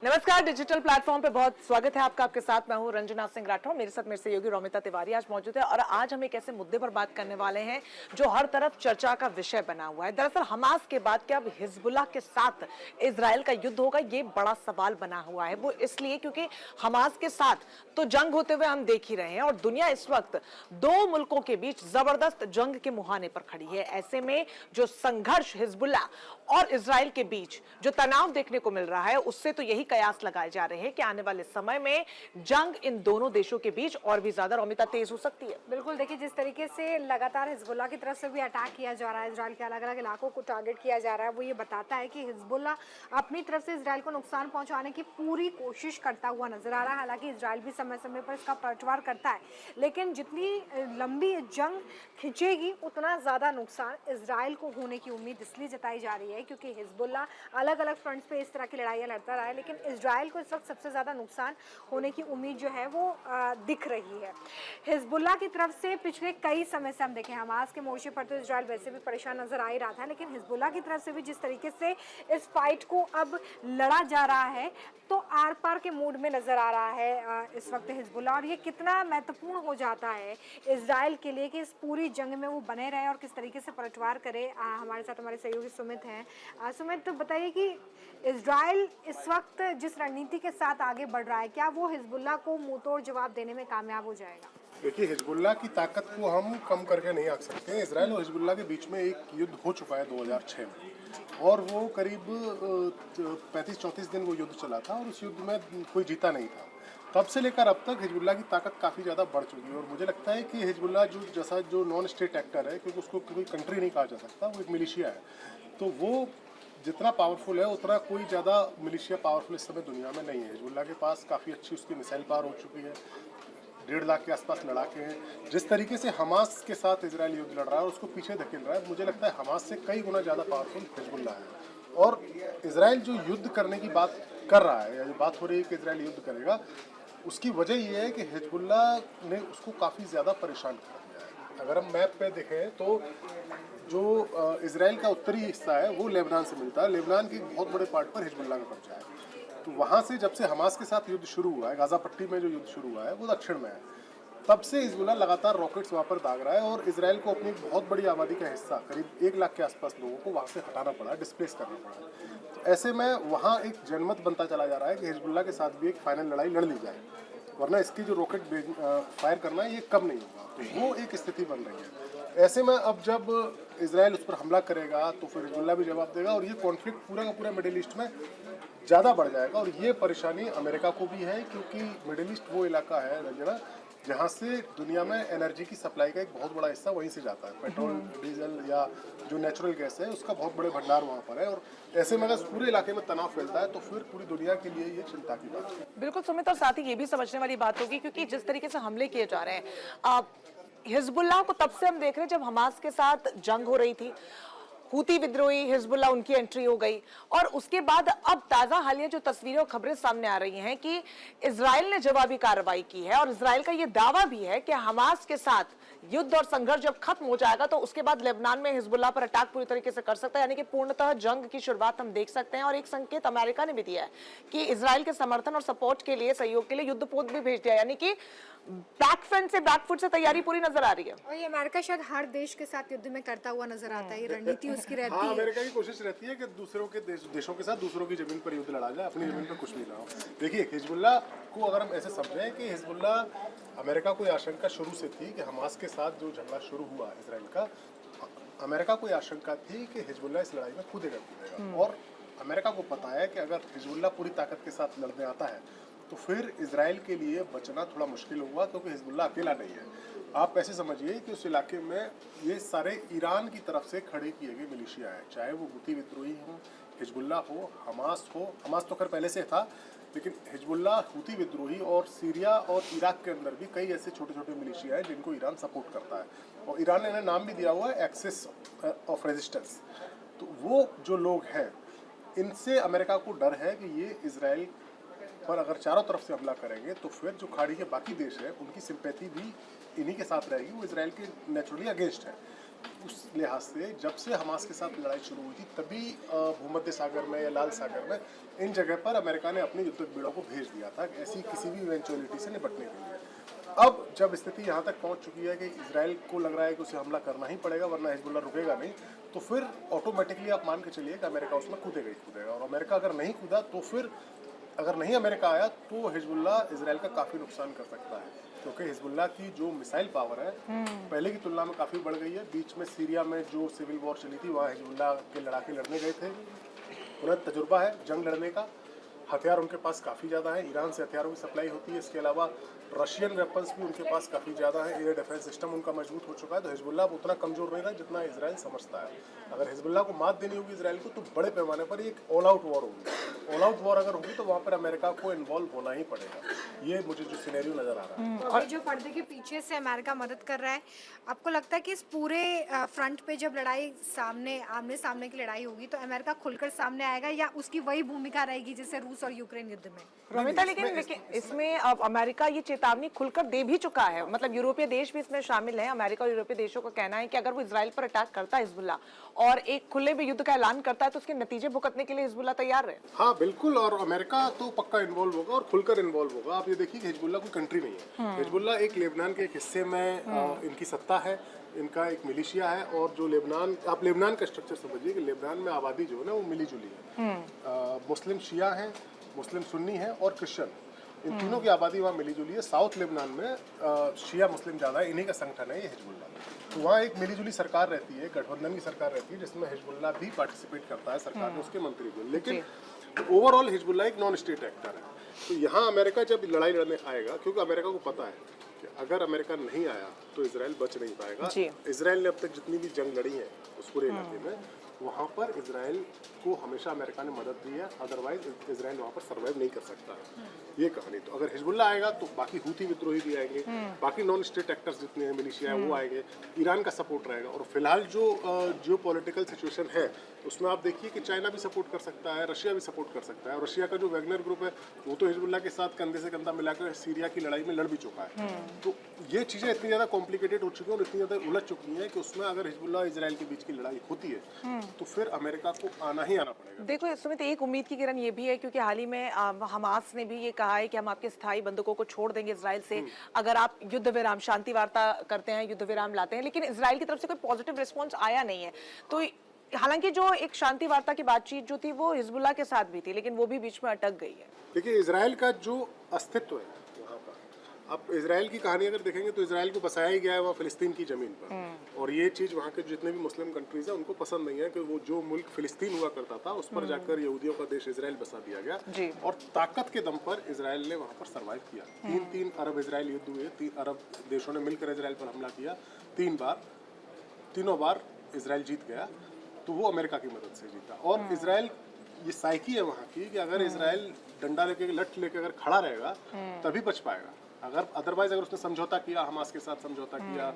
नमस्कार। Digital platform पे बहुत स्वागत है आपका। आपके साथ मैं हूं रंजना सिंह राठौर, मेरे साथ मेरे सहयोगी रोमिता तिवारी आज मौजूद है और आज हम एक ऐसे मुद्दे पर बात करने वाले हैं जो हर तरफ चर्चा का विषय बना हुआ है। दरअसल हमास के बाद क्या अब हिजबुल्लाह के साथ इजराइल का युद्ध होगा, ये बड़ा सवाल बना हुआ है। वो इसलिए क्योंकि हमास के साथ तो जंग होते हुए हम देख ही रहे हैं और दुनिया इस वक्त दो मुल्कों के बीच जबरदस्त जंग के मुहाने पर खड़ी है। ऐसे में जो संघर्ष हिजबुल्लाह और इजराइल के बीच जो तनाव देखने को मिल रहा है, उससे तो यही कयास लगाए जा रहे हैं कि आने वाले समय में जंग इन दोनों देशों के बीच और भी ज्यादा रोमिता तेज हो सकती है। बिल्कुल, देखिए जिस तरीके से लगातार हिजबुल्लाह की तरफ से भी अटैक किया जा रहा है, इजराइल के अलग अलग इलाकों को टारगेट किया जा रहा है, वो ये बताता है कि हिजबुल्लाह अपनी तरफ से इजराइल को नुकसान पहुंचाने की पूरी कोशिश करता हुआ नजर आ रहा है। हालांकि इजराइल भी समय समय पर इसका पलटवार करता है, लेकिन जितनी लंबी जंग खिंचेगी उतना ज़्यादा नुकसान इजराइल को होने की उम्मीद इसलिए जताई जा रही है क्योंकि हिजबुल्लाह अलग अलग फ्रंट्स पे इस तरह की लड़ाइयाँ लड़ता रहा है, लेकिन इजराइल को इस वक्त सबसे ज़्यादा नुकसान होने की उम्मीद जो है वो दिख रही है। हिजबुल्लाह की तरफ से पिछले कई समय से हम देखें, हमास के मोर्चे पर तो इजराइल वैसे भी परेशान नजर आ ही रहा था, लेकिन हिजबुल्लाह की तरफ से भी जिस तरीके से इस फाइट को अब लड़ा जा रहा है तो आर पार के मूड में नजर आ रहा है इस वक्त हिजबुल्लाह। और ये कितना महत्वपूर्ण हो जाता है इजराइल के लिए कि इस पूरी जंग में वो बने रहे और किस तरीके से पलटवार करे। हमारे साथ हमारे सहयोगी सुमित हैं। सुमित, तो बताइए कि इजराइल इस वक्त जिस रणनीति के साथ आगे बढ़ रहा है, क्या वो हिजबुल्लाह को मुंहतोड़ जवाब देने में कामयाब हो जाएगा? देखिए, हिजबुल्लाह की ताकत को हम कम करके नहीं आंक सकते। इजराइल और हिजबुल्लाह के बीच में एक युद्ध हो चुका है 2006 में और वो करीब 35-34 दिन वो युद्ध चला था और उस युद्ध में कोई जीता नहीं था। तब से लेकर अब तक हिजबुल्लाह की ताकत काफ़ी ज़्यादा बढ़ चुकी है और मुझे लगता है कि हिजबुल्लाह जो नॉन स्टेट एक्टर है, क्योंकि उसको कोई कंट्री नहीं कहा जा सकता, वो एक मिलिशिया है, तो वो जितना पावरफुल है उतना कोई ज़्यादा मिलिशिया पावरफुल इस समय दुनिया में नहीं है। हिजबुल्लाह के पास काफ़ी अच्छी उसकी मिसाइल पावर हो चुकी है, 1.5 लाख के आसपास लड़ाके हैं। जिस तरीके से हमास के साथ इजराइल युद्ध लड़ रहा है और उसको पीछे धकेल रहा है, मुझे लगता है हमास से कई गुना ज़्यादा पावरफुल हिजबुल्लाह है। और इजराइल जो युद्ध करने की बात कर रहा है या जो बात हो रही है कि इजराइल युद्ध करेगा, उसकी वजह ये है कि हिजबुल्लाह ने उसको काफ़ी ज़्यादा परेशान कर दिया है। अगर हम मैप पे देखें तो जो इजराइल का उत्तरी हिस्सा है वो लेबनान से मिलता है। लेबनान के बहुत बड़े पार्ट पर हिजबुल्लाह का कब्जा है। तो वहाँ से जब से हमास के साथ युद्ध शुरू हुआ है, गाज़ा पट्टी में जो युद्ध शुरू हुआ है वो दक्षिण में है, तब से हिजबुल्लाह लगातार रॉकेट्स वहाँ पर दाग रहा है और इजराइल को अपनी बहुत बड़ी आबादी का हिस्सा, करीब 1 लाख के आसपास लोगों को वहाँ से हटाना पड़ा, डिस्प्लेस करना पड़ा। तो ऐसे में वहाँ एक जनमत बनता चला जा रहा है कि हिजबुल्लाह के साथ भी एक फाइनल लड़ाई लड़ ली जाए, वरना इसकी जो रॉकेट फायर करना है ये कम नहीं होगा। तो वो एक स्थिति बन रही है। ऐसे में अब जब इजराइल उस पर हमला करेगा तो फिर हिजबुल्लाह भी जवाब देगा और ये कॉन्फ्लिक्ट पूरा का पूरा मिडिल ईस्ट में ज़्यादा बढ़ जाएगा। और ये परेशानी अमेरिका को भी है क्योंकि मिडिल ईस्ट वो इलाका है रंजना जहाँ से दुनिया में एनर्जी की सप्लाई का एक बहुत बड़ा हिस्सा वहीं से जाता है। पेट्रोल, डीजल या जो नेचुरल गैस है उसका बहुत बड़े भंडार वहाँ पर है। और ऐसे में अगर पूरे इलाके में तनाव फैलता है तो फिर पूरी दुनिया के लिए ये चिंता की बात है। बिल्कुल सुमित, और साथ ही ये भी समझने वाली बात होगी क्योंकि जिस तरीके से हमले किए जा रहे हैं, हिजबुल्लाह को तब से हम देख रहे हैं जब हमास के साथ जंग हो रही थी, हूती विद्रोही हिजबुल्लाह उनकी एंट्री हो गई और उसके बाद अब ताजा हालिया जो तस्वीरें और खबरें सामने आ रही हैं कि इजराइल ने जवाबी कार्रवाई की है और इजराइल का यह दावा भी है कि हमास के साथ युद्ध और संघर्ष जब खत्म हो जाएगा तो उसके बाद लेबनान में हिजबुल्लाह पर अटैक पूरी तरीके से कर सकता है, यानी कि पूर्णतः जंग की शुरुआत हम देख सकते हैं। और एक संकेत अमेरिका ने भी दिया है कि इजराइल के समर्थन और सपोर्ट के लिए, सहयोग के लिए युद्धपोत भी भेज दिया, यानी कि बैकफुट से तैयारी पूरी नजर आ रही है। और ये अमेरिका शायद हर देश के साथ युद्ध में करता हुआ नजर आता है, ये रणनीति उसकी रहती हाँ, है। अमेरिका की कोशिश रहती है कि दूसरों के देशों के साथ दूसरों की जमीन पर युद्ध लड़ा जाए, अपनी जमीन पर कुछ नहीं ना हो। देखिए, हिजबुल्लाह को अगर हम ऐसे समझें कि हिजबुल्लाह, अमेरिका को आशंका शुरू से थी कि हमास के साथ जो झगड़ा शुरू हुआ इजराइल का, अमेरिका को आशंका थी कि हिजबुल्लाह इस लड़ाई में कूदेगा। और अमेरिका को पता है कि अगर हिजबुल्लाह पूरी ताकत के साथ लड़ने आता है तो फिर इजराइल के लिए बचना थोड़ा मुश्किल होगा, क्योंकि हिजबुल्लाह अकेला नहीं है। आप ऐसे समझिए कि उस इलाके में ये सारे ईरान की तरफ से खड़े किए गए मिलिशिया है, चाहे वो हूती विद्रोही हो, हिजबुल्लाह हो, हमास तो खैर पहले से था, लेकिन हिजबुल्लाह, हूती विद्रोही और सीरिया और इराक के अंदर भी कई ऐसे छोटे छोटे मिलिशिया हैं जिनको ईरान सपोर्ट करता है और ईरान ने इन्हें नाम भी दिया हुआ है एक्सिस ऑफ रेजिस्टेंस। तो वो जो लोग हैं, इनसे अमेरिका को डर है कि ये इजराइल पर अगर चारों तरफ से हमला करेंगे तो फिर जो खाड़ी के बाकी देश हैं उनकी सिंपैथी भी इन्हीं के साथ रहेगी, वो इजराइल के नेचुरली अगेंस्ट है। उस लिहाज से जब से हमास के साथ लड़ाई शुरू हुई थी तभी भूमध्य सागर में या लाल सागर में इन जगह पर अमेरिका ने अपने युद्धक बेड़ों को भेज दिया था ऐसी किसी भी इवेंचुअलिटी से निपटने के लिए। अब जब स्थिति यहाँ तक पहुँच चुकी है कि इजराइल को लग रहा है कि उसे हमला करना ही पड़ेगा वरना हिजबुल्लाह रुकेगा नहीं, तो फिर ऑटोमेटिकली आप मान के चलिए कि अमेरिका उसमें कूदेगा ही कूदेगा। और अमेरिका अगर नहीं कूदा तो फिर अगर नहीं अमेरिका आया तो हिजबुल्लाह इजराइल का काफ़ी नुकसान कर सकता है, क्योंकि हिजबुल्लाह की जो मिसाइल पावर है पहले की तुलना में काफ़ी बढ़ गई है। बीच में सीरिया में जो सिविल वॉर चली थी वहाँ हिजबुल्लाह के लड़ाके लड़ने गए थे, उन्हें तजुर्बा है जंग लड़ने का, हथियार उनके पास काफ़ी ज़्यादा है, ईरान से हथियारों की सप्लाई होती है, इसके अलावा रशियन वेपन्स भी उनके पास काफ़ी ज़्यादा है, एयर डिफेंस सिस्टम उनका मजबूत हो चुका है। तो हिजबुल्लाह अब उतना कमज़ोर नहीं रहा जितना इजराइल समझता है। अगर हिजबुल्लाह को मात देनी होगी इजराइल को तो बड़े पैमाने पर एक ऑल आउट वॉर होगी। ऑल आउट वॉर अगर होगी तो वहाँ पर अमेरिका को इन्वॉल्व होना ही पड़ेगा। ये मुझे जो सिनेरियो नज़र आ रहा है। तो अभी जो पर्दे के पीछे से अमेरिका मदद कर रहा है, आपको लगता है कि इस पूरे फ्रंट पे जब लड़ाई सामने आमने सामने की लड़ाई होगी तो अमेरिका खुलकर सामने आएगा या उसकी वही भूमिका रहेगी जैसे रूस और यूक्रेन युद्ध में? रोमिता, लेकिन इसमें अब अमेरिका ये चेतावनी खुलकर दे भी चुका है, मतलब यूरोपीय देश भी इसमें शामिल है। अमेरिका और यूरोपीय देशों का कहना है कि अगर वो इजराइल पर अटैक करता है हिजबुल्लाह और एक खुले में युद्ध का ऐलान करता है तो उसके नतीजे भुगतने के लिए हिजबुल्लाह तैयार है। हाँ बिल्कुल, और अमेरिका तो पक्का इन्वॉल्व होगा और खुलकर इन्वॉल्व होगा। आप ये देखिए कि हिजबुल्लाह कोई कंट्री नहीं है। हिजबुल्लाह एक लेबनान के एक हिस्से में इनकी सत्ता है, इनका एक मिलिशिया है। और जो लेबनान, आप लेबनान का स्ट्रक्चर समझिए कि लेबनान में आबादी जो है ना वो मिली जुली है। मुस्लिम शिया हैं, मुस्लिम सुन्नी हैं और क्रिश्चियन, इन तीनों की आबादी वहाँ मिली जुली है। साउथ लेबनान में शिया मुस्लिम ज़्यादा है, इन्हीं का संगठन है ये हिजबुल्लाह। तो वहाँ एक मिलीजुली सरकार रहती है, गठबंधन की सरकार रहती है जिसमें हिजबुल्लाह भी पार्टिसिपेट करता है सरकार में, उसके मंत्री भी। लेकिन ओवरऑल हिजबुल्लाह एक नॉन स्टेट एक्टर है। तो यहाँ अमेरिका जब लड़ाई लड़ने आएगा, क्योंकि अमेरिका को पता है कि अगर अमेरिका नहीं आया तो इसराइल बच नहीं पाएगा। इसराइल ने अब तक जितनी भी जंग लड़ी है उस पूरे इलाके में, वहाँ पर इसराइल को हमेशा अमेरिका ने मदद दी है, अदरवाइज इसराइल वहाँ पर सर्वाइव नहीं कर सकता है। ये कहानी। तो अगर हिजबुल्लाह आएगा तो बाकी हूथी विद्रोही भी आएंगे, बाकी नॉन स्टेट एक्टर्स जितने हैं, मिलिशिया है वो आएंगे, ईरान का सपोर्ट रहेगा। और फिलहाल जो जियोपॉलिटिकल सिचुएशन है उसमें आप देखिए कि चाइना भी सपोर्ट कर सकता है, रशिया भी सपोर्ट कर सकता है। और रशिया का जो वैगनर ग्रुप है वो तो हिजबुल्लाह के साथ कंधे से कंधा मिलाकर सीरिया की लड़ाई में लड़ भी चुका है। तो ये चीज़ें इतनी ज़्यादा कॉम्प्लिकेटेड हो चुकी हैं और इतनी ज़्यादा उलझ चुकी हैं कि उसमें अगर हिजबुल्लाह इसराइल के बीच की लड़ाई होती है तो फिर अमेरिका को आना ही आना पड़ेगा। देखो सुमित, एक उम्मीद की किरण ये भी है क्योंकि हाल ही में हमास ने भी ये कहा है कि हम आपके स्थायी बंधकों को छोड़ देंगे इजराइल से अगर आप युद्ध विराम, शांति वार्ता करते हैं, युद्ध विराम लाते हैं। लेकिन इजराइल की तरफ से कोई पॉजिटिव रिस्पॉन्स आया नहीं है। तो हालांकि जो एक शांति वार्ता की बातचीत जो थी वो हिजबुल्लाह के साथ भी थी, लेकिन वो भी बीच में अटक गई है। देखिए इजराइल का जो अस्तित्व है वहाँ पर, आप इजराइल की कहानी अगर देखेंगे तो इजराइल को बसाया ही गया है वहाँ फिलिस्तीन की ज़मीन पर। और ये चीज़ वहाँ के जितने भी मुस्लिम कंट्रीज हैं उनको पसंद नहीं है कि वो जो मुल्क फिलिस्तीन हुआ करता था उस पर जाकर यहूदियों का देश इजराइल बसा दिया गया। और ताकत के दम पर इजराइल ने वहाँ पर सर्वाइव किया। 3 अरब इजराइल युद्ध हुए, 3 अरब देशों ने मिलकर इजराइल पर हमला किया 3 बार, तीनों बार इजराइल जीत गया। तो वो अमेरिका की मदद से जीता। और इजराइल, ये साइकी है वहाँ की कि अगर इजराइल डंडा लेके, लठ लेके अगर खड़ा रहेगा तभी बच पाएगा। अगर अदरवाइज अगर उसने समझौता किया, हमास के साथ समझौता किया,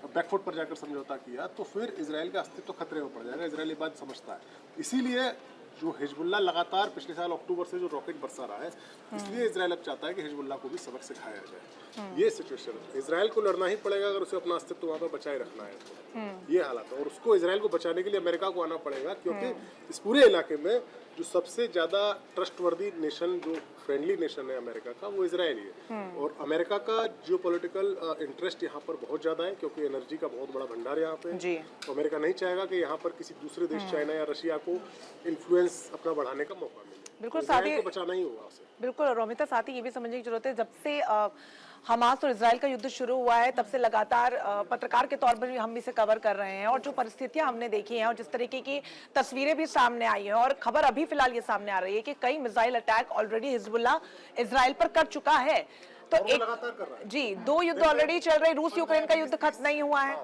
बैकफुट पर जाकर समझौता किया, तो फिर इजराइल का अस्तित्व तो खतरे में पड़ जाएगा। इजराइल ये बात समझता है। इसीलिए जो हिजबुल्लाह लगातार पिछले साल अक्टूबर से जो रॉकेट बरसा रहा है, इसलिए इजराइल अब चाहता है कि हिजबुल्लाह को भी सबक सिखाया जाए। ये सिचुएशन है, इजराइल को लड़ना ही पड़ेगा अगर उसे अपना अस्तित्व वहाँ पर बचाए रखना है तो। ये हालात है और उसको इजराइल को बचाने के लिए अमेरिका को आना पड़ेगा, क्योंकि इस पूरे इलाके में जो सबसे ज़्यादा ट्रस्टवर्दी नेशन, जो फ्रेंडली नेशन है अमेरिका का, वो इजराइल ही है। और अमेरिका का जियोपॉलिटिकल इंटरेस्ट यहाँ पर बहुत ज़्यादा है, क्योंकि एनर्जी का बहुत बड़ा भंडार यहाँ पे है। तो अमेरिका नहीं चाहेगा कि यहाँ पर किसी दूसरे देश, चाइना या रशिया को इन्फ्लुएंस अपना बढ़ाने का मौका मिले। बिल्कुल, तो साथ ही बचाना ही होगा उसे। बिल्कुल रोमिता, साथ ही ये भी समझने की जरूरत है, जब से हमास और इजराइल का युद्ध शुरू हुआ है तब से लगातार पत्रकार के तौर पर भी हम इसे कवर कर रहे हैं। और जो परिस्थितियां हमने देखी हैं और जिस तरीके की तस्वीरें भी सामने आई हैं, और खबर अभी फिलहाल ये सामने आ रही है कि कई missile attack already Hezbollah Israel पर कर चुका है। तो एक जी 2 युद्ध ऑलरेडी चल रहे, रूस यूक्रेन का युद्ध खत्म नहीं हुआ है,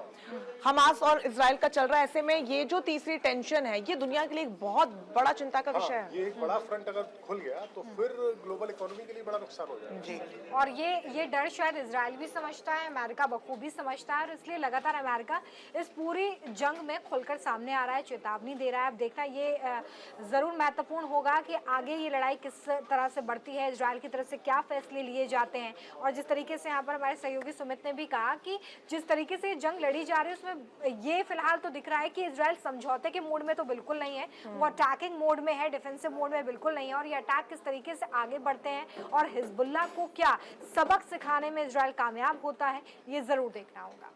हमास और इजराइल का चल रहा है। ऐसे में ये जो तीसरी टेंशन है ये दुनिया के लिए एक बहुत बड़ा चिंता का विषय है। ये एक बड़ा फ्रंट अगर खुल गया तो फिर ग्लोबल इकोनॉमी के लिए बड़ा नुकसान हो जाएगा। जी। और ये डर शायद इजराइल भी समझता है, अमेरिका बखूबी समझता है, और इसलिए लगातार अमेरिका इस पूरी जंग में खुलकर सामने आ रहा है, चेतावनी दे रहा है। अब देखना ये जरूर महत्वपूर्ण होगा कि आगे ये लड़ाई किस तरह से बढ़ती है, इजराइल की तरफ से क्या फैसले लिए जाते हैं। और जिस तरीके से यहाँ पर हमारे सहयोगी सुमित ने भी कहा कि जिस तरीके से ये जंग लड़ी जा रही है उसमें ये फिलहाल तो दिख रहा है कि इजराइल समझौते के मोड में तो बिल्कुल नहीं है, वो अटैकिंग मोड में है, डिफेंसिव मोड में बिल्कुल नहीं है। और ये अटैक किस तरीके से आगे बढ़ते हैं और हिजबुल्लाह को क्या सबक सिखाने में इजराइल कामयाब होता है, ये जरूर देखना होगा।